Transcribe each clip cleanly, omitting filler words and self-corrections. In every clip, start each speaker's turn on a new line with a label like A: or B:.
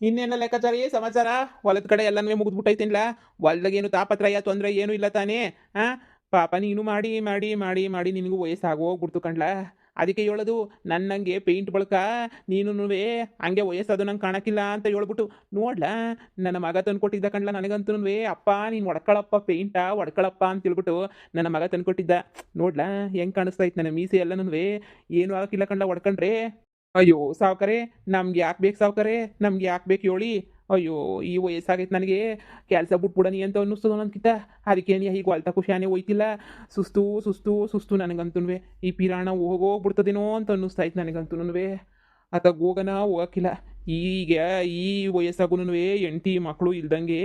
A: ಇನ್ನೇನ ಲೆಕ್ಕಾಚಾರ ಸಮಾಚಾರ ಹೊಲದ ಕಡೆ ಎಲ್ಲನೂ ಮುಗಿದ್ಬಿಟ್ಟೈತಿನ್ಲ ಹೊಲ್ದಾಗೇನು ತಾಪತ್ರಯ ತೊಂದರೆ ಏನೂ ಇಲ್ಲ ತಾನೇ ಆ ಪಾಪ ನೀನು ಮಾಡಿ ಮಾಡಿ ಮಾಡಿ ಮಾಡಿ ನಿನಗೂ ವಯಸ್ಸಾಗೋಗ್ಬಿಡ್ತು ಕಣ್ಲ ಅದಕ್ಕೆ ಹೇಳೋದು ನನ್ನಂಗೆ ಪೇಂಟ್ ಬಳಕ ನೀನು ಹಂಗೆ ವಯಸ್ಸದು ನಂಗೆ ಕಾಣಕ್ಕಿಲ್ಲ ಅಂತ ಹೇಳ್ಬಿಟ್ಟು ನೋಡ್ಲಾ ನನ್ನ ಮಗ ತಂದ್ಕೊಟ್ಟಿದ್ದ ಕಣ್ಲ ನನಗಂತೂ ಅಪ್ಪ ನೀನು ಹೊಡ್ಕೊಳಪ್ಪ ಪೇಂಟ ಹೊಡ್ಕೊಳಪ್ಪ ಅಂತ ಹೇಳ್ಬಿಟ್ಟು ನನ್ನ ಮಗ ತಂದ್ಕೊಟ್ಟಿದ್ದ ನೋಡ್ಲಾ ಹೆಂಗೆ ಕಾಣಿಸ್ತೈತೆ ನನ್ನ ಮೀಸೆ ಎಲ್ಲನೂ ಏನು ಆಗಕ್ಕಿಲ್ಲ ಕಣ್ಲ ಹೊಡ್ಕೊಂಡ್ರೆ ಅಯ್ಯೋ ಸಾವ್ಕಾರೆ ನಮ್ಗೆ ಯಾಕೆ ಬೇಕು ಸಾವ್ಕಾರೆ ನಮ್ಗೆ ಯಾಕೆ ಬೇಕು ಹೇಳಿ ಅಯ್ಯೋ ಈ ವಯಸ್ಸಾಗೈತೆ ನನಗೆ ಕೆಲಸ ಬಿಟ್ಬಿಡನಿ ಅಂತ ಅನ್ನಿಸ್ತದ ನನಗಿಂತ ಅದಕ್ಕೆ ನೀ ಈಗ ಹೊಲ್ತ ಖುಷಿಯಾನೇ ಹೋಯ್ತಿಲ್ಲ ಸುಸ್ತು ಸುಸ್ತು ಸುಸ್ತು ನನಗಂತೂ ಈ ಪಿರಾಣ ಹೋಗೋಗ್ಬಿಡ್ತದೇನೋ ಅಂತ ಅನ್ನಿಸ್ತೈತೆ ನನಗಂತೂ ಅತ್ತಾಗ ಹೋಗೋಣ ಹೋಗಕ್ಕಿಲ್ಲ ಈಗ ಈ ವಯಸ್ಸಾಗೂ ಹೆಂಡತಿ ಮಕ್ಕಳು ಇಲ್ದಂಗೆ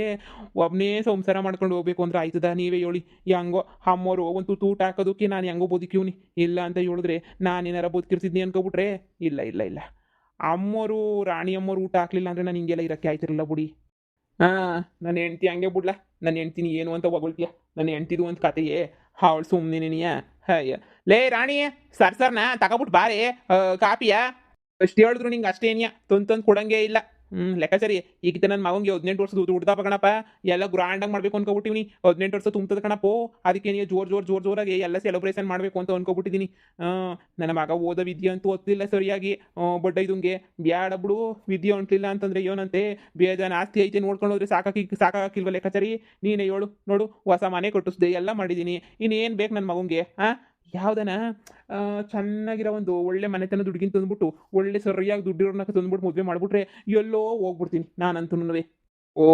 A: ಒಬ್ಬನೇ ಸಂಸಾರ ಮಾಡ್ಕೊಂಡು ಹೋಗ್ಬೇಕು ಅಂದ್ರೆ ಆಯ್ತದ ನೀವೇ ಹೇಳಿ ಹೆಂಗೋ ಅಮ್ಮೋರು ಒಂದು ತೂಟ ಹಾಕೋದಕ್ಕೆ ನಾನು ಹೆಂಗೋ ಬದುಕಿವ್ನಿ ಇಲ್ಲ ಅಂತ ಹೇಳಿದ್ರೆ ನಾನೇನಾರ ಬದುಕಿರ್ತಿದ್ನಿ ಅನ್ಕೋಬಿಟ್ರೆ ಇಲ್ಲ ಇಲ್ಲ ಇಲ್ಲ ಅಮ್ಮೋರು ರಾಣಿ ಅಮ್ಮೋರು ಊಟ ಹಾಕ್ಲಿಲ್ಲ ಅಂದ್ರೆ ನಾನು ಹಿಂಗೆಲ್ಲ ಇರಕ್ಕೆ ಆಯ್ತಿರಲಿಲ್ಲ ಬಿಡಿ ನನ್ನ ಹೆಂಡ್ತಿ ಹಂಗೆ ಬಿಡ್ಲ ನನ್ನ ಹೆಂಡ್ತಿನಿ ಏನು ಅಂತ ಹೊಗಳ್ತೀಯ ನನ್ನ ಹೆಂಡ್ತಿದು ಒಂದು ಕತೆಯೇ ಅವಳು ಸುಮ್ಮನೆ ಹಯ್ಯ ಲೇ ರಾಣಿ ಸರ್ನ ತಗೊಬಿಟ್ಟು ಬಾರೆ ಕಾಪಿಯಾ ಅಷ್ಟು ಹೇಳಿದ್ರು ನಿಂಗೆ ಅಷ್ಟೇನ್ಯಾ ತಂದು ಕೊಡಂಗೇ ಇಲ್ಲ ಲೆಕ್ಕಾಚಾರಿ ಈಗ ನನ್ನ ಮಗಂಗೆ 18 ವರ್ಷದ ಹುಡ್ದಾಪ ಕಣಪ್ಪ ಎಲ್ಲ ಗ್ರ್ಯಾಂಡಾಗಿ ಮಾಡ್ಬೇಕು ಅನ್ಕೋಬಿಟ್ಟಿವ್ನಿ 18 ವರ್ಷ ತುಂಬ್ತದ ಕಣಪ್ಪೋ ಅದಕ್ಕೆ ನೀವು ಜೋರಾಗಿ ಎಲ್ಲ ಸೆಲೆಬ್ರೇಷನ್ ಮಾಡಬೇಕು ಅಂತ ಅನ್ಕೋಬಿಟ್ಟಿದ್ದೀನಿ ನನ್ನ ಮಗ ಓದೋ ವಿದ್ಯೆ ಅಂತೂ ಓದ್ತಿಲ್ಲ ಸರಿಯಾಗಿ ಬಡ್ಡ ಇದಂಗೆ ಬ್ಯಾಡ ಬಿಡು ವಿದ್ಯೆ ಹೊಂಟ್ಲಿಲ್ಲ ಅಂತಂದ್ರೆ ಏನಂತೆ ಬೇಜಾನ ಆಸ್ತಿ ಐತೆ ನೋಡ್ಕೊಂಡು ಹೋದ್ರೆ ಸಾಕಾಗಿಲ್ವ ಲೆಕ್ಕಾಚಾರಿ ನೀನೇ ಹೇಳು ನೋಡು ಹೊಸ ಮನೆ ಕಟ್ಟಿಸ್ದೆ ಎಲ್ಲ ಮಾಡಿದ್ದೀನಿ ಇನ್ನೇನು ಬೇಕು ನನ್ನ ಮಗಂಗೆ ಯಾವ್ದನ ಚೆನ್ನಾಗಿರೋ ಒಂದು ಒಳ್ಳೆ ಮನೆತನ ದುಡ್ಗಿನ ತಂದ್ಬಿಟ್ಟು ಒಳ್ಳೆ ಸರಿಯಾಗಿ ದುಡ್ಡಿರೋರ್ನ ತಂದ್ಬಿಟ್ಟು ಮದುವೆ ಮಾಡ್ಬಿಟ್ರೆ ಎಲ್ಲೋ ಹೋಗ್ಬಿಡ್ತೀನಿ ನಾನಂತೂ ಓ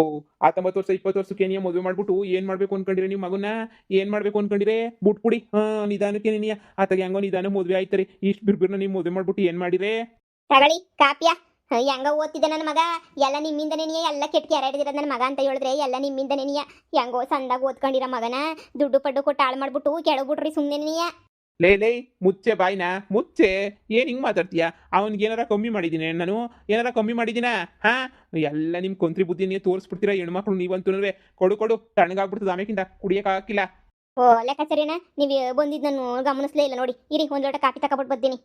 A: 19 ವರ್ಷ 20 ವರ್ಷಕ್ಕೆ ನೀ ಮದುವೆ ಮಾಡ್ಬಿಟ್ಟು ಏನು ಮಾಡಬೇಕು ಅನ್ಕೊಂಡಿರಿ ನೀವು ಮಗನ ಏನು ಮಾಡಬೇಕು ಅನ್ಕೊಂಡಿರೇ ಬಿಟ್ಬಿಡಿ ನಿಧಾನಕ್ಕೆ ನೀನಿಯ ಆತಾಗ ಹೆಂಗೋ ನಿಧಾನ ಮದುವೆ ಆಯ್ತಾರೆ ಇಷ್ಟು ಬಿರ್ಬಿರ್ನ ನೀವು ಮದುವೆ ಮಾಡ್ಬಿಟ್ಟು ಏನು ಮಾಡಿರೇ
B: ತಗೊಳ್ಳಿ ಕಾಪಿಯ ಹೆಂಗ ಓದ್ತಿದ್ದೆ ನನ್ನ ಮಗ ಎಲ್ಲ ನಿಮ್ಮಿಂದನೇ ಎಲ್ಲ ಕೆಟ್ಟ ಕೆರಡಿದಿರೋದು ನನ್ನ ಮಗ ಅಂತ ಹೇಳಿದ್ರೆ ಎಲ್ಲ ನಿಮ್ಮಿಂದನೇ ಹೆಂಗೋ ಸಂದಾಗ ಓದ್ಕೊಂಡಿರೋ ಮಗನ ದುಡ್ಡು ಪಡ್ಡು ಕೊಟ್ಟು ಹಾಳು ಮಾಡ್ಬಿಟ್ಟು ಕೆಳಗ್ಬಿಟ್ರಿ ಸುಮ್ಮನೆ
A: ಲೇ ಮುಚ್ಚೆ ಬಾಯ್ನ ಮುಚ್ಚೆ ಏನು ಹಿಂಗೆ ಮಾತಾಡ್ತೀಯ ಅವ್ನಿಗೆ ಏನಾರ ಕಮ್ಮಿ ಮಾಡಿದ್ದೀನಿ ನಾನು ಏನಾರ ಕಮ್ಮಿ ಮಾಡಿದ್ದೀನ ಎಲ್ಲ ನಿಮ್ಮ ಕೊಂತ್ರಿ ಬುದ್ಧಿ ನೀವು ತೋರಿಸ್ಬಿಡ್ತೀರಾ ಹೆಣ್ಮಕ್ಳು ನೀವಂತೂ ಕೊಡು ತಣ್ಣಗಾಗ್ಬಿಡ್ತದೆ ಆಮೇಕಿಂದ ಕುಡಿಯೋಕ್ಕಾಗಿಲ್ಲ
B: ಓ ಲೆಕ್ಕಾಚಾರಿನ ನೀವು ಬಂದಿದ್ದು ನಾನು ಗಮನಿಸ್ಲೇ ಇಲ್ಲ ನೋಡಿ ಇರಿ ಒಂದು ಲೋಟ ಕಾಪಿ ತಗೊಬಿಟ್ಟು ಬರ್ತೀನಿ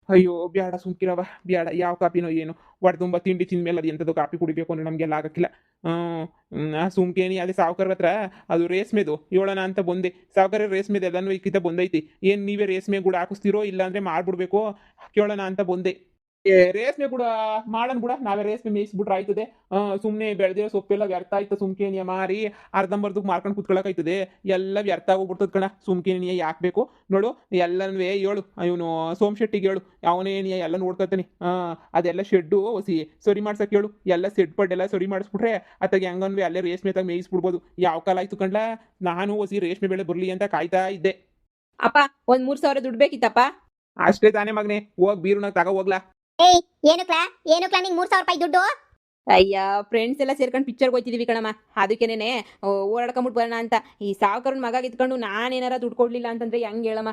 A: ಅಯ್ಯೋ ಬ್ಯಾಡ ಸುಮ್ಕಿರವ ಬ್ಯಾಡ ಯಾವ ಕಾಪಿನೋ ಏನು ತುಂಬ ತಿಂಡಿ ತಿಂದ ಮೇಲೆ ಅದು ಎಂಥದ್ದು ಕಾಪಿ ಕುಡಿಬೇಕು ಅಂದ್ರೆ ನಮಗೆಲ್ಲ ಆಗಕ್ಕಿಲ್ಲ ಸುಮ್ಕೇನಿ ಅದೇ ಸಾವುಕಾರ ಹತ್ರ ಅದು ರೇಷ್ಮೆದು ಹೇಳೋಣ ಅಂತ ಬಂದೆ ಸಾವುಕಾರ ರೇಷ್ಮೆದು ಎಲ್ಲನೂ ಈಕಿತ ಬಂದೈತಿ ಏನು ನೀವೇ ರೇಷ್ಮೆ ಕೂಡ ಹಾಕಿಸ್ತಿರೋ ಇಲ್ಲ ಅಂದರೆ ಮಾಡ್ಬಿಡ್ಬೇಕು ಕೇಳೋಣ ಅಂತ ಬಂದೆ ರೇಷ್ಮೆ ಕೂಡ ಮಾಡೋಣ ಬಿಡ ನಾವೇ ರೇಷ್ಮೆ ಮೇಯಿಸ್ಬಿಟ್ರೆ ಆಯ್ತದೆ ಸುಮ್ಮನೆ ಬೆಳೆದಿರೋ ಸೊಪ್ಪೆಲ್ಲ ವ್ಯರ್ಥ ಆಯ್ತು ಸುಮ್ಕೇನಿಯ ಮಾರಿ ಅರ್ಧಂಬರ್ಧಕ್ಕೆ ಮಾರ್ಕೊಂಡು ಕುತ್ಕೊಳಕಾಯ್ತದೆ ಎಲ್ಲ ವ್ಯರ್ಥ ಆಗೋಗ್ಬಿಡ್ತದ ಕಣ ಸುಮ್ಕೇನಿಯ ಯಾಕೆ ಬೇಕು ನೋಡು ಎಲ್ಲನೂ ಹೇಳು ಇವನು ಸೋಮಶೆಟ್ಟಿಗೆ ಹೇಳು ಅವನೇನಿಯ ಎಲ್ಲ ನೋಡ್ಕೊತಾನೆ ಅದೆಲ್ಲ ಶೆಡ್ಡು ಹೊಸಿ ಸರಿ ಮಾಡ್ಸಕ್ಕೆ ಹೇಳು ಎಲ್ಲ ಸೆಡ್ ಪಡ್ಡೆಲ್ಲ ಸರಿ ಮಾಡಿಸ್ಬಿಟ್ರೆ ಅತ್ತಾಗ ಹೆಂಗನ್ವೆ ಅಲ್ಲೇ ರೇಷ್ಮೆ ತಾಗ ಮೇಯಿಸ್ಬಿಡ್ಬೋದು ಯಾವ ಕಾಲ ಆಯ್ತು ಕಣ್ಲ ನಾನು ಹೊಸಿ ರೇಷ್ಮೆ ಬೆಳೆ ಬರಲಿ ಅಂತ ಕಾಯ್ತಾ ಇದ್ದೆ
C: ಅಪ್ಪ ಒಂದ್ 3,000 ದುಡ್ಡು ಬೇಕಿತ್ತಪ್ಪ
A: ಅಷ್ಟೇ ತಾನೇ ಮಗನೆ ಹೋಗ್ ಬೀರುನಾಗ ತಗೋ ಹೋಗ್ಲಾ
B: ಏಯ್ ಏನಕ್ಲಾ ನಿಂಗೆ 3,000 ರೂಪಾಯಿ ದುಡ್ಡು
C: ಅಯ್ಯ ಫ್ರೆಂಡ್ಸ್ ಎಲ್ಲ ಸೇರ್ಕೊಂಡು ಪಿಕ್ಚರ್ಗೆ ಹೋಗ್ತಿದೀವಿ ಕಣಮ್ಮ ಅದಕ್ಕೇನೆ ಓಡಾಡ್ಕೊಂಬಿಟ್ಟು ಬರೋಣ ಅಂತ ಈ ಸಾವುಕಾರನ ಮಗ ಇದ್ಕೊಂಡು ನಾನೇನಾರ ದುಡ್ಡು ಕೊಡ್ಲಿಲ್ಲ ಅಂತಂದ್ರೆ ಹೆಂಗೆ ಹೇಳಮ್ಮ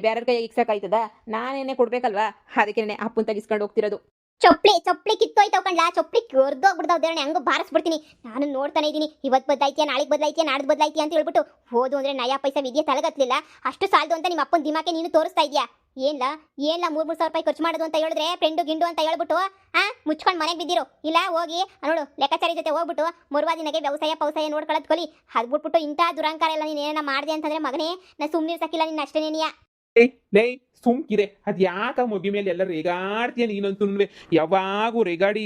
C: ಬೇರೆ ಕೈ ಇಕ್ಸಕ್ಕಾಯ್ತದ ನಾನೇನೆ ಕೊಡ್ಬೇಕಲ್ವಾ ಅದಕ್ಕೇನೆ ಅಪ್ಪನ್ ತಗಿಸ್ಕೊಂಡು ಹೋಗ್ತಿರೋದು
B: ಚೊಪ್ಲಿ ಕಿತ್ತೋಯ್ತಾವ್ ಕಣ್ಲಾ ಚೊಪ್ಲಿ ಕರ್ದೋಗ್ಬಿಡ್ತಾವ್ ದೇವಣ್ಣ ಹೆಂಗೋ ಬಾರಿಸ್ಬಿಡ್ತೀನಿ ನಾನು ನೋಡ್ತಾನೆ ಇದ್ದೀನಿ ಇವತ್ತು ಬದಲಾಯ್ತಿಯಾ ನಾಳೆಗೆ ಬದಲಾಯ್ತಿಯಾ ನಾಡ್ದು ಬದಲಾಯ್ತಿಯಾ ಅಂತ ಹೇಳ್ಬಿಟ್ಟು ಹೋದು ಅಂದ್ರೆ ನಯಾ ಪೈಸಾ ವಿದ್ಯೆ ತಲಗತ್ಲಿಲ್ಲ ಅಷ್ಟು ಸಾಲದು ಅಂತ ನಿಮ್ಮ ಅಪ್ಪನ ದಿಮಾಕೆ ನೀನು ತೋರಿಸ್ತಾ ಇದೆಯಾ ಏನ್ಲ 3,000 ರೂಪಾಯಿ ಖರ್ಚು ಮಾಡೋದು ಅಂತ ಹೇಳಿದ್ರೆ ಫ್ರೆಂಡು ಗಿಂಡು ಅಂತ ಹೇಳ್ಬಿಟ್ಟು ಮುಚ್ಕೊಂಡು ಮನೆಗೆ ಬಿದ್ದಿರು ಇಲ್ಲ ಹೋಗಿ ನೋಡು ಲೆಕ್ಕಾಚಾರಿ ಜೊತೆ ಹೋಗ್ಬಿಟ್ಟು ದಿನಕ್ಕೆ ವ್ಯವಸಾಯ ನೋಡ್ಕೊಳ್ಳೋದು ಕಲಿ ಅದು ಬಿಟ್ಬಿಟ್ಟು ಇಂಥ ದುರಂಕಾರ ಎಲ್ಲ ನೀನು ಏನಾರ ಮಾಡಿದೆ ಅಂತಂದ್ರೆ ಮಗನೇ ನಾ ಸುಮ್ಮನಿರ್ಸಕ್ಕಿಲ್ಲ ನಿನ್ನ ಅಷ್ಟೇನೇನಿಯಾ
A: ಲೇ ಸುಮ್ಕಿರೆ ಅದ್ ಯಾಕ ಮಗಿ ಮೇಲೆ ಎಲ್ಲ ರೇಗಾಡ್ತೀಯ ನೀನಂತೂ ಯಾವಾಗೂ ರೇಗಾಡಿ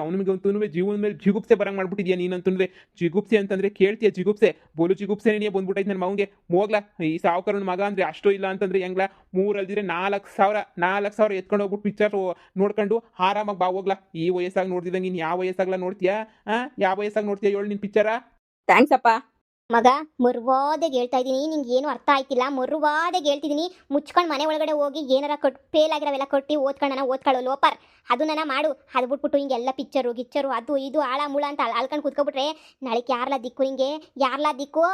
A: ಅವನಿಗಂತೂ ಜೀವನ ಮೇಲೆ ಜಿಗುಪ್ಸೆ ಬರಂಗ್ ಮಾಡ್ಬಿಟ್ಟಿದ್ಯಾ ನೀನಂತೂ ಜಿಗುಪ್ಸೆ ಅಂತಂದ್ರೆ ಕೇಳ್ತೀಯ ಜಿಗುಪ್ಸೆ ಬೋಲು ಜಿಗುಪ್ಸೆ ನೀ ಬಂದ್ಬಿಟ್ಟೈತೆ ನನ್ನ ಮಗಂಗೆ ಹೋಗ್ಲಾ ಈ ಸಾವುಕಾರನ ಮಗ ಅಂದ್ರೆ ಅಷ್ಟು ಇಲ್ಲ ಅಂತಂದ್ರೆ ಹೆಂಗ್ಲಾ 3 ಅಲ್ದಿದ್ರೆ 4,000 ಎತ್ಕೊಂಡು ಹೋಗ್ಬಿಟ್ಟು ಪಿಕ್ಚರ್ ನೋಡ್ಕೊಂಡು ಆರಾಮಾಗಿ ಬಾ ಹೋಗ್ಲಾ ಈ ವಯಸ್ಸಾಗಿ ನೋಡ್ತಿದ್ದಂಗೆ ಇನ್ ಯಾವ ವಯಸ್ಸಾಗ್ಲಾ ನೋಡ್ತೀಯಾ ಯಾವ ವಯಸ್ಸಾಗಿ ನೋಡ್ತೀಯಾ ಹೇಳು ನಿನ್ ಪಿಕ್ಚರ
C: ಥ್ಯಾಂಕ್ಸ್ ಅಪ್ಪ
B: ಮಗ ಮರುವಾದಾಗ ಹೇಳ್ತಾ ಇದ್ದೀನಿ ನಿಂಗೆ ಏನು ಅರ್ಥ ಆಯ್ತಿಲ್ಲ ಮರುವಾದಾಗ ಹೇಳ್ತಿದ್ದೀನಿ ಮುಚ್ಕೊಂಡು ಮನೆ ಒಳಗಡೆ ಹೋಗಿ ಏನಾರ ಫೇಲ್ ಆಗಿರೋವೆಲ್ಲ ಕೊಟ್ಟು ಓದ್ಕೊಳ್ಳೋ ಲೋಪರ್ ಅದನ್ನ ಮಾಡು ಅದು ಬಿಟ್ಬಿಟ್ಟು ಹಿಂಗೆಲ್ಲ ಗಿಚ್ಚರು ಅದು ಇದು ಆಳ ಮೂಳ ಅಂತ ಅಳ್ಕೊಂಡು ಕೂತ್ಕೊಬಿಟ್ರೆ ನಾಳೆಗೆ ಯಾರ್ಲಾ ದಿಕ್ಕು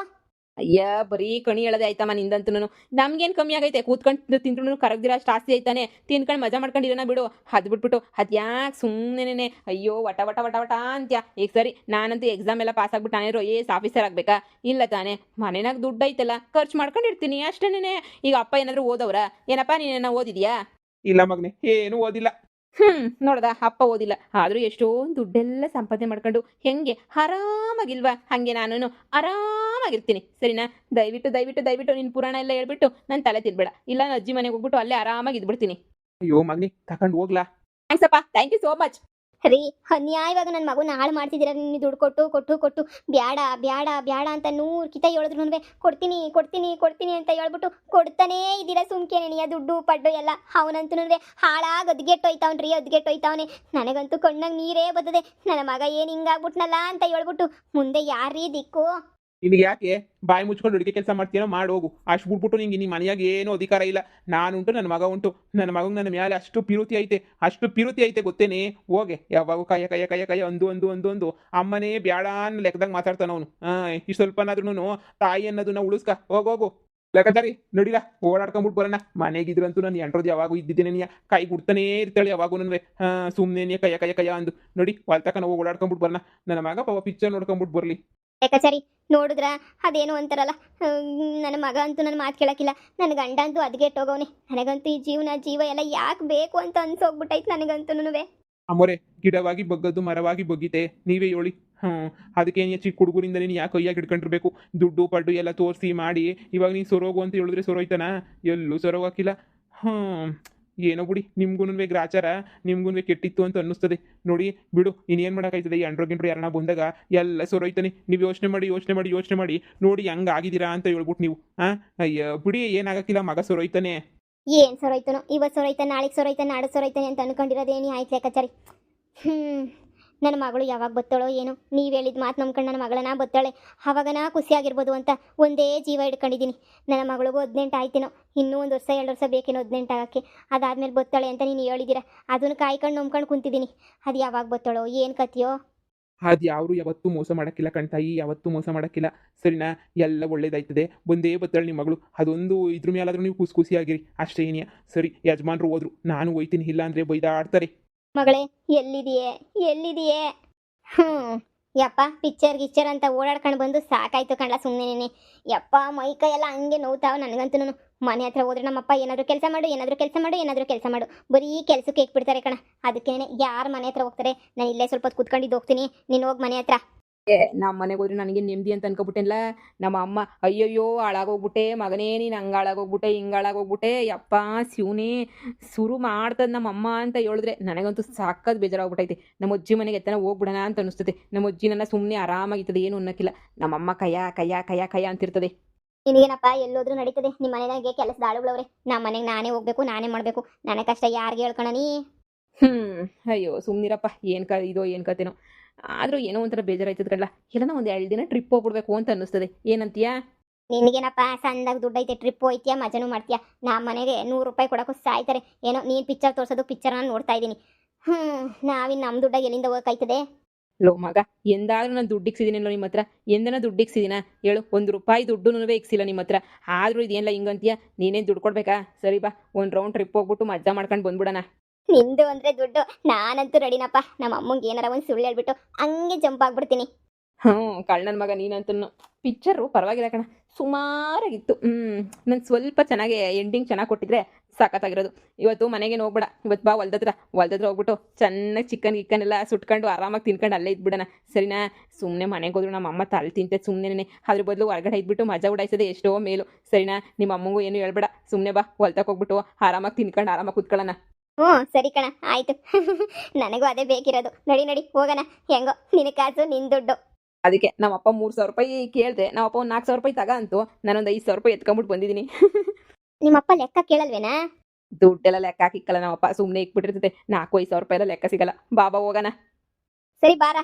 C: ಅಯ್ಯ ಬರೀ ಕಣಿ ಹೇಳದೆ ಆಯ್ತಮ್ಮ ನಿಂದಂತೂ ನಮ್ಗೇನು ಕಮ್ಮಿ ಆಗೈತೆ ಕೂತ್ಕೊಂಡು ತಿಂದ್ರು ಕರಗ್ದಿರ ಅಷ್ಟು ಆಸ್ತಿ ಐತಾನೆ ತಿನ್ಕೊಂಡು ಮಜಾ ಮಾಡ್ಕೊಂಡಿರೋಣ ಬಿಡು ಅದು ಬಿಟ್ಬಿಟ್ಟು ಅದು ಯಾಕೆ ಸುಮ್ಮನೆ ಅಯ್ಯೋ ವಟ ಅಂತ್ಯ ಈಗ ಸರಿ ನಾನಂತೂ ಎಕ್ಸಾಮ್ ಎಲ್ಲ ಪಾಸ್ ಆಗ್ಬಿಟ್ಟು ನಾನೇರೋ ಆಫೀಸರ್ ಆಗ್ಬೇಕಾ ಇಲ್ಲ ತಾನೇ ಮನೆನಾಗ ದುಡ್ಡು ಐತಲ್ಲ ಖರ್ಚು ಮಾಡ್ಕೊಂಡಿರ್ತೀನಿ ಅಷ್ಟೇನೆ ಈಗ ಅಪ್ಪ ಏನಾದರೂ ಓದವ್ರ ಏನಪ್ಪ ನೀನೇನ ಓದಿದ್ಯಾ
A: ಇಲ್ಲ ಮಗನೆ ಏನು ಓದಿಲ್ಲ
C: ನೋಡ್ದ ಅಪ್ಪ ಓದಿಲ್ಲ ಆದ್ರೂ ಎಷ್ಟೊಂದು ದುಡ್ಡೆಲ್ಲ ಸಂಪಾದನೆ ಮಾಡ್ಕೊಂಡು ಹೆಂಗೆ ಆರಾಮಾಗಿಲ್ವಾ ಹಂಗೆ ನಾನು ಆರಾಮಾಗಿರ್ತೀನಿ ಸರಿನಾ. ದಯವಿಟ್ಟು ದಯವಿಟ್ಟು ದಯವಿಟ್ಟು ನಿನ್ನ ಪುರಾಣ ಎಲ್ಲ ಹೇಳ್ಬಿಟ್ಟು ನನ್ನ ತಲೆ ತಿನ್ಬೇಡ, ಇಲ್ಲ ನನ್ನ ಅಜ್ಜಿ ಮನೆಗೆ ಹೋಗ್ಬಿಟ್ಟು ಅಲ್ಲೇ ಆರಾಮಾಗಿ ಇದ್ಬಿಡ್ತೀನಿ.
A: ಅಯ್ಯೋ ಮಗನಿ ತಕೊಂಡು ಹೋಗ್ಲಾ.
C: ಥ್ಯಾಂಕ್ಸ್ ಅಪ್ಪ, ಥ್ಯಾಂಕ್ ಯು ಸೋ ಮಚ್.
B: ರೀ ಅನ್ಯಾಯವಾಗ ನನ್ನ ಮಗುನ ಹಾಳು ಮಾಡ್ತಿದ್ದೀರ, ನೀವು ದುಡ್ಡು ಕೊಟ್ಟು ಕೊಟ್ಟು ಕೊಟ್ಟು ಬ್ಯಾಡ ಬ್ಯಾಡ ಬ್ಯಾಡ ಅಂತ 100 ಕಿತ ಹೇಳಿದ್ರು ಕೊಡ್ತೀನಿ ಕೊಡ್ತೀನಿ ಕೊಡ್ತೀನಿ ಅಂತ ಹೇಳ್ಬಿಟ್ಟು ಕೊಡ್ತಾನೇ ಇದ್ದೀರಾ. ಸುಮ್ಕೆ ನೆನೆಯ ದುಡ್ಡು ಪಡ್ಡು ಎಲ್ಲ ಅವನಂತೂ ಹಾಳಾಗಿ ಒದ್ಗೆಟ್ಟೋಯ್ತಾವ್ರಿ, ಒದ್ಗೆಟ್ಟೋಯ್ತಾವನೆ. ನನಗಂತೂ ಕಣ್ಣಾಗ ನೀರೇ ಬರ್ತದೆ. ನನ್ನ ಮಗ ಏನು ಹಿಂಗಾಗ್ಬಿಟ್ನಲ್ಲ ಅಂತ ಹೇಳ್ಬಿಟ್ಟು ಮುಂದೆ ಯಾರೀ ದಿಕ್ಕು?
A: ನಿನಗೆ ಯಾಕೆ ಬಾಯಿ ಮುಚ್ಕೊಂಡು ಅಡುಗೆ ಕೆಲಸ ಮಾಡ್ತೀನೋ ಮಾಡಿ ಹೋಗು. ಅಷ್ಟು ಬಿಟ್ಬಿಟ್ಟು ನಿಂಗೆ ನಿಮ್ಮ ಮನೆಯಾಗ ಏನೂ ಅಧಿಕಾರ ಇಲ್ಲ. ನಾನುಂಟು, ನನ್ನ ಮಗ ಉಂಟು. ನನ್ನ ಮಗಂಗೆ ನನ್ನ ಮೇಲೆ ಅಷ್ಟು ಪಿರುತಿ ಐತೆ ಗೊತ್ತೇನೆ. ಹೋಗೆ ಯಾವಾಗ ಕಯ್ಯ ಕಯ್ಯ ಕಯ್ಯ ಕಯ್ಯ ಒಂದು ಅಮ್ಮನೇ ಬ್ಯಾಡ ಅನ್ನೋ ಲೆಕ್ಕದಾಗ ಮಾತಾಡ್ತಾನ ಅವನು. ಇಷ್ಟು ಸ್ವಲ್ಪನಾದ್ರೂ ತಾಯಿ ಅನ್ನೋದನ್ನ ಉಳಿಸ್ಕ. ಹೋಗೋಗು ಲೆಕ್ಕಾಚಾರಿ ನಡಿಲ್ಲ, ಓಡಾಡ್ಕೊಂಬಿಟ್ಟು ಬರೋಣ. ಮನೆಗಿದ್ರಂತೂ ನಾನು ಎಂಟ್ರದ್ದು ಯಾವಾಗೂ ಇದ್ದಿದ್ದೇನೆ, ನೀ ಕೈ ಗುಡ್ತಾನೇ ಇರ್ತಾಳೆ ಯಾವಾಗೂ ನನ್ವೆ. ಸುಮ್ಮನೆ ಕಯ್ಯ ಕಯ್ಯ ಕಯ್ಯ ಅಂದು ನೋಡಿ ಹೊಲ್ತಕ ನಾವು ಓಡಾಡ್ಕೊಂಬಿಟ್ಟು ಬರೋಣ. ನನ್ನ ಮಗ ಪಾಪ ಪಿಕ್ಚರ್ ನೋಡ್ಕೊಂಬಿಟ್ಟು ಬರಲಿ.
B: ಲೆಕ್ಕಾಚಾರಿ ನೋಡಿದ್ರ ಅದೇನು ಅಂತಾರಲ್ಲ, ನನ್ನ ಮಗ ಅಂತೂ ನನ್ನ ಮಾತು ಕೇಳಕ್ಕಿಲ್ಲ, ನನ್ನ ಗಂಡ ಅಂತೂ ಅದ್ಗೆಟ್ಟೋಗವನೆ. ನನಗಂತೂ ಈ ಜೀವ ಎಲ್ಲ ಯಾಕೆ ಬೇಕು ಅಂತ ಅನ್ಸೋಗ್ಬಿಟ್ಟೈತೆ ನನಗಂತೂ.
A: ಅಮ್ಮೋರೆ ಗಿಡವಾಗಿ ಬಗ್ಗದ್ದು ಮರವಾಗಿ ಬಗ್ಗಿದೆ, ನೀವೇ ಹೇಳಿ. ಅದಕ್ಕೇನು ಚಿಕ್ಕ ಹುಡುಗರಿಂದ ನೀನು ಯಾಕೆ ಕೈಯಾಗಿ ಹಿಡ್ಕೊಂಡಿರ್ಬೇಕು? ದುಡ್ಡು ಪಡ್ಡು ಎಲ್ಲ ತೋರಿಸಿ ಮಾಡಿ ಇವಾಗ ನೀನು ಸೊರೋಗು ಅಂತ ಹೇಳಿದ್ರೆ ಸೊರೋಯ್ತಾನ? ಎಲ್ಲೂ ಸೊರೋಗಾಕಿಲ್ಲ. ಏನೋ ಬಿಡಿ, ನಿಮ್ಗೂ ಗ್ರಾಚಾರ ನಿಮ್ಗೂ ಕೆಟ್ಟಿತ್ತು ಅಂತ ಅನ್ನಿಸ್ತದೆ. ನೋಡಿ ಬಿಡು, ಇನ್ನೇನು ಮಾಡೋಕ್ಕಾಯ್ತದೆ? ಈ ಗಿಂಡ್ರು ಯಾರನ್ನ ಬಂದಾಗ ಎಲ್ಲ ಸೊರೋಯ್ತಾನೆ. ನೀವು ಯೋಚನೆ ಮಾಡಿ ನೋಡಿ ಹೆಂಗೆ ಆಗಿದ್ದೀರಾ ಅಂತ ಹೇಳ್ಬಿಟ್ಟು ನೀವು ಅಯ್ಯ ಬಿಡಿ, ಏನಾಗಕ್ಕಿಲ್ಲ, ಮಗ ಸೊರೋಯ್ತಾನೆ.
B: ಏನು ಸೊರೋಯ್ತಾನೋ, ಇವತ್ತು ಸೊರೋಯ್ತಾನೆ, ನಾಳೆಗೆ ಸೊರೋಯ್ತಾನೆ, ನಾಡು ಸೊರೋಯ್ತಾನೆ ಅಂತ ಅನ್ಕೊಂಡಿರೋದೇನಿ ಆಯ್ತು ಲೆಕ್ಕಾಚಾರಿ. ನನ್ನ ಮಗಳು ಯಾವಾಗ ಬತ್ತಾಳೋ ಏನೋ, ನೀವು ಹೇಳಿದ ಮಾತು ನಂಬ್ಕೊಂಡು ನನ್ನ ಮಗಳನ್ನ ಬತ್ತಾಳೆ, ಅವಾಗನ ಖುಷಿಯಾಗಿರ್ಬೋದು ಅಂತ ಒಂದೇ ಜೀವ ಹಿಡ್ಕೊಂಡಿದ್ದೀನಿ. ನನ್ನ ಮಗಳಿಗೂ 18 ಆಯ್ತೇನೋ, ಇನ್ನೂ 1 ವರ್ಷ 2 ವರ್ಷ ಬೇಕೇನೋ 18 ಆಗೋಕ್ಕೆ. ಅದಾದ್ಮೇಲೆ ಬತ್ತಾಳೆ ಅಂತ ನೀನು ಹೇಳಿದ್ದೀರಾ, ಅದನ್ನು ಕಾಯ್ಕೊಂಡು ನಂಬ್ಕೊಂಡು ಕುಂತಿದ್ದೀನಿ. ಅದು ಯಾವಾಗ ಬತ್ತಾಳೋ ಏನು ಕಥೆಯೋ?
A: ಅದು ಯಾರು ಯಾವತ್ತೂ ಮೋಸ ಮಾಡೋಕ್ಕಿಲ್ಲ ಕಣ್ತಾಯಿ, ಯಾವತ್ತೂ ಮೋಸ ಮಾಡೋಕ್ಕಿಲ್ಲ ಸರಿನಾ. ಎಲ್ಲ ಒಳ್ಳೇದಾಯ್ತದೆ, ಬಂದೇ ಬತ್ತಾಳೆ ನಿಮ್ಮ ಮಗಳು. ಅದೊಂದು ಇದ್ರ ಮೇಲಾದ್ರೂ ನೀವು ಖುಷಿಯಾಗಿರಿ ಅಷ್ಟೇ ಏನಿಯ. ಸರಿ, ಯಜಮಾನ್ರು ಹೋದ್ರು, ನಾನು ಹೋಯ್ತೀನಿ, ಇಲ್ಲ ಅಂದರೆ ಬೈದಾಡ್ತಾರೆ.
B: ಮಗಳೇ ಎಲ್ಲಿದೆಯೇ? ಯಪ್ಪ ಪಿಕ್ಚರ್ ಅಂತ ಓಡಾಡ್ಕೊಂಡು ಬಂದು ಸಾಕಾಯ್ತು ಕಣ್ಲ. ಸುಮ್ಮನೆ ಯಪ್ಪ ಮೈಕೈ ಎಲ್ಲ ಹಂಗೆ ನೋವ್ತಾವ ನನಗಂತೂ. ಮನೆ ಹತ್ರ ಹೋದ್ರೆ ನಮ್ಮಪ್ಪ ಏನಾದರೂ ಕೆಲಸ ಮಾಡು ಬರೀ ಕೆಲಸಕ್ಕೆ ಬಿಡ್ತಾರೆ ಕಣ. ಅದಕ್ಕೇನೆ ಯಾರು ಮನೆ ಹತ್ರ ಹೋಗ್ತಾರೆ? ನಾನು ಇಲ್ಲೇ ಸ್ವಲ್ಪ ಹೊತ್ತು ಕೂತ್ಕೊಂಡಿದ್ದು ಹೋಗ್ತೀನಿ, ನೀನು ಹೋಗಿ ಮನೆ ಹತ್ರ.
C: ನಮ್ಮ ಮನೆಗೆ ಹೋದ್ರೆ ನನಗೆ ನೆಮ್ಮದಿ ಅಂತ ಅನ್ಕೊಬಿಟ್ಟೆನಲ್ಲ. ನಮ್ಮ ಅಮ್ಮ ಅಯ್ಯಯ್ಯೋ ಹಾಳಾಗೋಗ್ಬಿಟ್ಟೆ ಮಗನೇ, ನೀನು ಹಂಗೆ ಹಾಳಾಗೋಗ್ಬಿಟ್ಟೆ ಹಿಂಗೆ ಹಾಳಾಗೋಗ್ಬಿಟ್ಟೆ ಯಪ್ಪ ಶಿವನೇ ಶುರು ಮಾಡ್ತದೆ ನಮ್ಮ ಅಮ್ಮ ಅಂತ ಹೇಳಿದ್ರೆ ನನಗಂತೂ ಸಾಕದು ಬೇಜಾರಾಗ್ಬಿಟ್ಟೈತೆ. ನಮ್ಮ ಅಜ್ಜಿ ಮನೆಗೆ ಎತ್ತನ ಹೋಗ್ಬಿಡೋಣ ಅಂತ ಅನಿಸ್ತದೆ. ನಮ್ಮ ಅಜ್ಜಿ ನನ್ನ ಸುಮ್ಮನೆ ಆರಾಮಾಗಿರ್ತದೆ, ಏನು ಅನ್ನೋಕ್ಕಿಲ್ಲ. ನಮ್ಮಮ್ಮ ಕಯ್ಯ ಅಂತಿರ್ತದೆ.
B: ನಿನಗೇನಪ್ಪ ಎಲ್ಲೋದ್ರೂ ನಡೀತದೆ. ನಿಮ್ಮ ಮನೆಯಾಗೆ ಕೆಲಸದ ಆಳುಗಳವ್ರೆ, ನಮ್ಮ ಮನೆಗೆ ನಾನೇ ಹೋಗ್ಬೇಕು, ನಾನೇ ಮಾಡಬೇಕು. ನನ್ನ ಕಷ್ಟ ಯಾರಿಗೆ ಹೇಳ್ಕೊಳ ನೀ?
C: ಅಯ್ಯೋ ಸುಮ್ಮನಿರಪ್ಪ, ಏನು ಕತೆನೋ. ಆದರೂ ಏನೋ ಒಂಥರ ಬೇಜಾರಾಯ್ತದ ಕಣ್ಲ. ಎಲ್ಲನೋ ಒಂದು 2 ದಿನ ಟ್ರಿಪ್ ಹೋಗ್ಬಿಡ್ಬೇಕು ಅಂತ ಅನ್ನಿಸ್ತದೆ. ಏನಂತೀಯಾ?
B: ನಿನಗೇನಪ್ಪ ಸಂದಾಗ ದುಡ್ಡು ಐತೆ, ಟ್ರಿಪ್ ಹೋಯ್ತೀಯಾ, ಮಜಾನು ಮಾಡ್ತೀಯಾ? ನಮ್ಮ ಮನೆಗೆ 100 ರೂಪಾಯಿ ಕೊಡೋಕ್ಕೂ ಸಾಯ್ತಾರೆ. ಏನೋ ನೀನು ಪಿಕ್ಚರ್ ತೋರಿಸೋದು, ಪಿಕ್ಚರ್ ನಾನು ನೋಡ್ತಾ ಇದ್ದೀನಿ. ನಾವಿನ್ನು ನಮ್ಮ ದುಡ್ಡಾಗ ಎಲ್ಲಿಂದ ಹೋಗೋಕ್ಕಾಯ್ತದೆ?
C: ಲೋ ಮಗ, ಎಂದಾದ್ರೂ ನಾನು ದುಡ್ಡು ಇಕ್ಸಿದ್ದೀನಲ್ಲೋ ನಿಮ್ಮ ಹತ್ರ? ಎಂದನ ದುಡ್ಡು ಇಕ್ಸಿದ್ದೀನ ಹೇಳು? 1 ರೂಪಾಯಿ ದುಡ್ಡು ಇಕ್ಸಿಲ್ಲ ನಿಮ್ಮ ಹತ್ರ. ಆದರೂ ಇದೇನಿಲ್ಲ ಹಿಂಗಂತೀಯ? ನೀನೇನು ದುಡ್ಡು ಕೊಡ್ಬೇಕಾ? ಸರಿ ಬಾ, ಒಂದು ರೌಂಡ್ ಟ್ರಿಪ್ ಹೋಗ್ಬಿಟ್ಟು ಮಜಾ ಮಾಡ್ಕೊಂಡು ಬಂದ್ಬಿಡೋಣ.
B: ನಿಂದು ಅಂದರೆ ದುಡ್ಡು, ನಾನಂತೂ ರೆಡಿನಪ್ಪ. ನಮ್ಮ ಅಮ್ಮಂಗೆ ಏನಾರ ಒಂದು ಸುಳ್ಳು ಹೇಳ್ಬಿಟ್ಟು ಹಂಗೆ ಜಂಪ್ ಆಗ್ಬಿಡ್ತೀನಿ.
C: ಕಳ್ಳನ ಮಗ ನೀನಂತೂ. ಪಿಕ್ಚರು ಪರವಾಗಿಲ್ಲ ಕಣ, ಸುಮಾರಾಗಿತ್ತು. ನಾನು ಸ್ವಲ್ಪ ಚೆನ್ನಾಗಿ ಎಂಡಿಂಗ್ ಚೆನ್ನಾಗಿ ಕೊಟ್ಟಿದ್ರೆ ಸಾಕತ್ತಾಗಿರೋದು. ಇವತ್ತು ಮನೆಗೆ ಹೋಗ್ಬೇಡ, ಇವತ್ತು ಬಾ ಹೊಲ್ದತ್ರ ಹೋಗ್ಬಿಟ್ಟು ಚೆನ್ನಾಗಿ ಚಿಕನ್ ಎಲ್ಲ ಸುಟ್ಕೊಂಡು ಆರಾಮಾಗಿ ತಿನ್ಕೊಂಡು ಅಲ್ಲೇ ಇದ್ಬಿಡೋಣ ಸರಿನಾ. ಸುಮ್ಮನೆ ಮನೆಗೆ ಹೋದ್ರು ನಮ್ಮ ಅಮ್ಮ ತಲೆ ತಿಂತೆ ಸುಮ್ಮನೆ. ಅದ್ರ ಬದಲು ಹೊರಗಡೆ ಇದ್ಬಿಟ್ಟು ಮಜಾ ಉಡಾಯಿಸೋದೆ ಎಷ್ಟೋ ಮೇಲು ಸರಿನಾ. ನಿಮ್ಮ ಅಮ್ಮಂಗೂ ಏನು ಹೇಳ್ಬೇಡ, ಸುಮ್ಮನೆ ಬಾ ಹೊಲ್ತಕ್ಕೆ ಹೋಗ್ಬಿಟ್ಟು ಆರಾಮಾಗಿ ತಿನ್ಕೊಂಡು ಆರಾಮಾಗಿ ಕೂತ್ಕೊಳ್ಳೋಣ.
B: ಸರಿ ಕಣ, ಆಯಿತು. ನನಗೂ ಅದೇ ಬೇಕಿರೋದು. ನಡಿ ಹೋಗೋಣ. ಹೆಂಗೋ ನಿನ್ನ ಕಾಸು ನಿನ್ನ ದುಡ್ಡು.
C: ಅದಕ್ಕೆ ನಮ್ಮಪ್ಪ 3,000 ರೂಪಾಯಿ ಕೇಳಿದೆ, ನಮ್ಮಪ್ಪ ಒಂದು 4,000 ರೂಪಾಯಿ ತಗ ಅಂತು. ನಾನೊಂದು 5,000 ರೂಪಾಯಿ ಎತ್ಕೊಂಡ್ಬಿಟ್ಟು ಬಂದಿದ್ದೀನಿ.
B: ನಿಮ್ಮಪ್ಪ ಲೆಕ್ಕ ಕೇಳಲ್ವೇನಾ?
C: ದುಡ್ಡೆಲ್ಲ ಲೆಕ್ಕ ಹಾಕಿಕ್ಕಲ್ಲ ನಮ್ಮಪ್ಪ, ಸುಮ್ಮನೆ ಇಕ್ಬಿಟ್ಟಿರ್ತದೆ. 4,000-5,000 ರೂಪಾಯಿ ಎಲ್ಲ ಲೆಕ್ಕ ಸಿಗಲ್ಲ. ಬಾಬಾ ಹೋಗೋಣ.
B: ಸರಿ ಬಾರ.